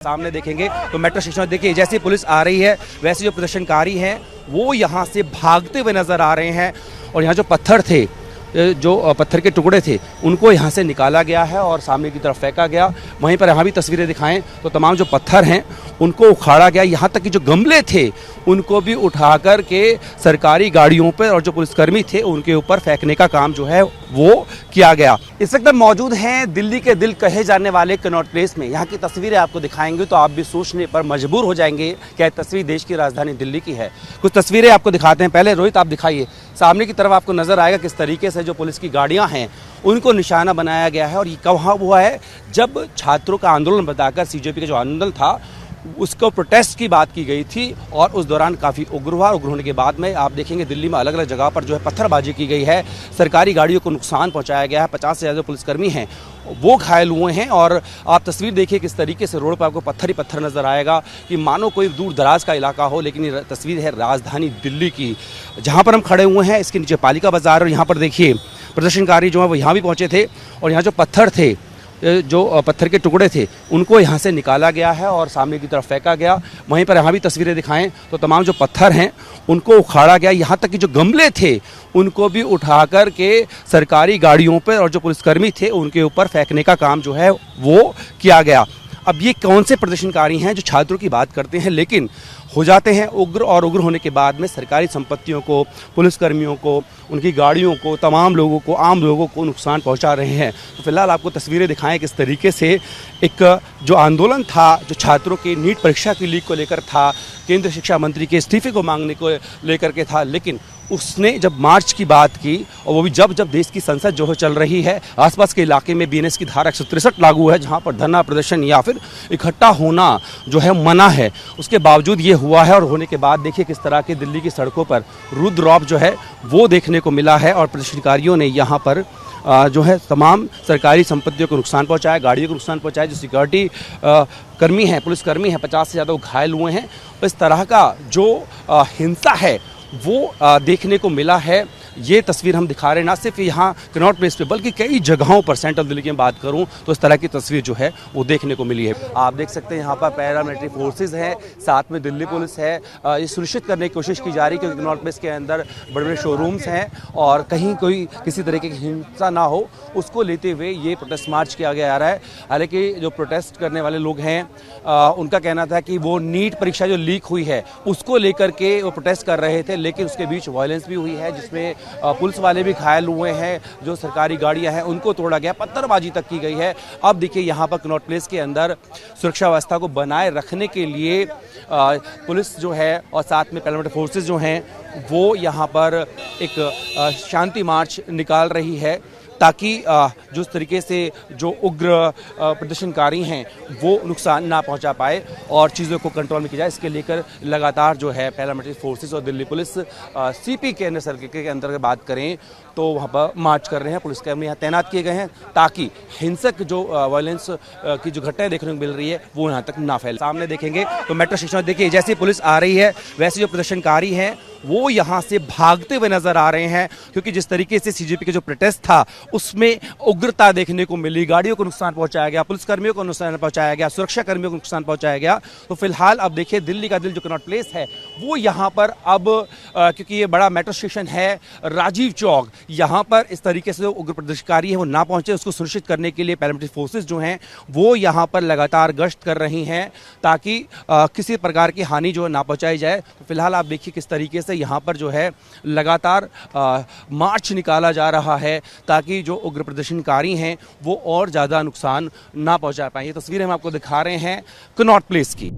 सामने देखेंगे तो मेट्रो स्टेशन देखिए जैसे पुलिस आ रही है वैसे जो प्रदर्शनकारी हैं वो यहाँ से भागते हुए नजर आ रहे हैं और यहाँ जो पत्थर थे जो पत्थर के टुकड़े थे उनको यहाँ से निकाला गया है और सामने की तरफ फेंका गया। वहीं पर यहाँ भी तस्वीरें दिखाएं तो तमाम जो पत्थर हैं उनको उखाड़ा गया, यहाँ तक कि जो गमले थे उनको भी उठा कर के सरकारी गाड़ियों पर और जो पुलिसकर्मी थे उनके ऊपर फेंकने का काम जो है वो किया गया। इस वक्त हम मौजूद हैं दिल्ली के दिल कहे जाने वाले कनॉट प्लेस में। यहाँ की तस्वीरें आपको दिखाएंगे तो आप भी सोचने पर मजबूर हो जाएंगे कि यह तस्वीर देश की राजधानी दिल्ली की है। कुछ तस्वीरें आपको दिखाते हैं। पहले रोहित आप दिखाइए, सामने की तरफ आपको नजर आएगा किस तरीके से जो पुलिस की गाड़ियां हैं उनको निशाना बनाया गया है। और ये कहाँ हुआ है जब छात्रों का आंदोलन बताकर सीजेपी का जो आंदोलन था उसको प्रोटेस्ट की बात की गई थी और उस दौरान काफ़ी उग्र हुआ। उग्र होने के बाद में आप देखेंगे दिल्ली में अलग अलग जगह पर जो है पत्थरबाजी की गई है, सरकारी गाड़ियों को नुकसान पहुंचाया गया है। 50 से ज़्यादा पुलिसकर्मी हैं वो घायल हुए हैं और आप तस्वीर देखिए किस तरीके से रोड पर आपको पत्थर ही पत्थर नज़र आएगा कि मानो कोई दूर दराज का इलाका हो, लेकिन ये तस्वीर है राजधानी दिल्ली की जहाँ पर हम खड़े हुए हैं। इसके नीचे पालिका बाजार और यहाँ पर देखिए प्रदर्शनकारी जो है वो यहाँ भी पहुँचे थे और यहाँ जो पत्थर थे जो पत्थर के टुकड़े थे उनको यहाँ से निकाला गया है और सामने की तरफ फेंका गया। वहीं पर यहाँ भी तस्वीरें दिखाएं तो तमाम जो पत्थर हैं उनको उखाड़ा गया, यहाँ तक कि जो गमले थे उनको भी उठा कर के सरकारी गाड़ियों पर और जो पुलिसकर्मी थे उनके ऊपर फेंकने का काम जो है वो किया गया। अब ये कौन से प्रदर्शनकारी हैं जो छात्रों की बात करते हैं लेकिन हो जाते हैं उग्र और उग्र होने के बाद में सरकारी संपत्तियों को, पुलिसकर्मियों को, उनकी गाड़ियों को, तमाम लोगों को, आम लोगों को नुकसान पहुंचा रहे हैं। तो फिलहाल आपको तस्वीरें दिखाएं किस तरीके से एक जो आंदोलन था जो छात्रों की नीट परीक्षा की लीक को लेकर था, केंद्रीय शिक्षा मंत्री के इस्तीफे को मांगने को लेकर के था, लेकिन उसने जब मार्च की बात की और वो भी जब देश की संसद जो है चल रही है, आसपास के इलाके में बीएनएस की धारा 163 लागू है जहां पर धरना प्रदर्शन या फिर इकट्ठा होना जो है मना है, उसके बावजूद ये हुआ है। और होने के बाद देखिए किस तरह की दिल्ली की सड़कों पर रुद्ररौब जो है वो देखने को मिला है और प्रदर्शनकारियों ने यहाँ पर जो है तमाम सरकारी संपत्तियों को नुकसान पहुंचाया, गाड़ियों को नुकसान पहुंचाया। जो सिक्योरिटी कर्मी हैं, पुलिसकर्मी हैं, 50 से ज़्यादा घायल हुए हैं। इस तरह का जो हिंसा है वो देखने को मिला है। ये तस्वीर हम दिखा रहे हैं ना सिर्फ यहाँ कनॉट प्लेस पे बल्कि कई जगहों पर सेंट्रल दिल्ली की बात करूँ तो इस तरह की तस्वीर जो है वो देखने को मिली है। आप देख सकते हैं यहाँ पर पैरामिलिट्री फोर्सेस हैं, साथ में दिल्ली पुलिस है। ये सुनिश्चित करने की कोशिश की जा रही है क्योंकि कनॉट प्लेस के अंदर बड़े बड़े शोरूम्स हैं और कहीं कोई किसी तरीके की हिंसा ना हो उसको लेते हुए ये प्रोटेस्ट मार्च किया गया रहा है। हालांकि जो प्रोटेस्ट करने वाले लोग हैं उनका कहना था कि वो नीट परीक्षा जो लीक हुई है उसको लेकर के वो प्रोटेस्ट कर रहे थे, लेकिन उसके बीच वायलेंस भी हुई है जिसमें पुलिस वाले भी घायल हुए हैं। जो सरकारी गाड़ियां हैं उनको तोड़ा गया, पत्थरबाजी तक की गई है। अब देखिए यहाँ पर कनॉट प्लेस के अंदर सुरक्षा व्यवस्था को बनाए रखने के लिए पुलिस जो है और साथ में पैरामिलिट्री फोर्सेस जो हैं वो यहाँ पर एक शांति मार्च निकाल रही है ताकि जिस तरीके से जो उग्र प्रदर्शनकारी हैं वो नुकसान ना पहुंचा पाए और चीज़ों को कंट्रोल में किया जाए। इसके लेकर लगातार जो है पैरामिलिट्री फोर्सेस और दिल्ली पुलिस सीपी केंद्र सर्किल के अंदर बात करें तो वहाँ पर मार्च कर रहे हैं। पुलिसकर्मी यहाँ तैनात किए गए हैं ताकि हिंसक जो वायलेंस की जो घटनाएं देखने को मिल रही है वो यहाँ तक ना फैले। सामने देखेंगे तो मेट्रो स्टेशन देखिए जैसे पुलिस आ रही है वैसे जो प्रदर्शनकारी हैं वो यहाँ से भागते हुए नजर आ रहे हैं क्योंकि जिस तरीके से सीजेपी का जो प्रोटेस्ट था उसमें उग्रता देखने को मिली, गाड़ियों को नुकसान पहुंचाया गया, पुलिसकर्मियों को नुकसान पहुंचाया गया, सुरक्षा कर्मियों को नुकसान पहुंचाया गया। तो फिलहाल अब देखिए दिल्ली का दिल जो कनॉट प्लेस है वो यहाँ पर अब क्योंकि ये बड़ा मेट्रो स्टेशन है राजीव चौक, यहाँ पर इस तरीके से जो उग्र प्रदर्शनकारी है वो ना पहुंचे उसको सुनिश्चित करने के लिए पैरामिलिट्री फोर्सेज जो हैं वो यहाँ पर लगातार गश्त कर रही हैं ताकि किसी प्रकार की हानि जो ना पहुंचाई जाए। तो फिलहाल आप देखिए किस तरीके से यहाँ पर जो है लगातार मार्च निकाला जा रहा है ताकि जो उग्र प्रदर्शनकारी हैं वो और ज़्यादा नुकसान ना पहुंचा पाए। ये तस्वीरें हम आपको दिखा रहे हैं कनॉट प्लेस की।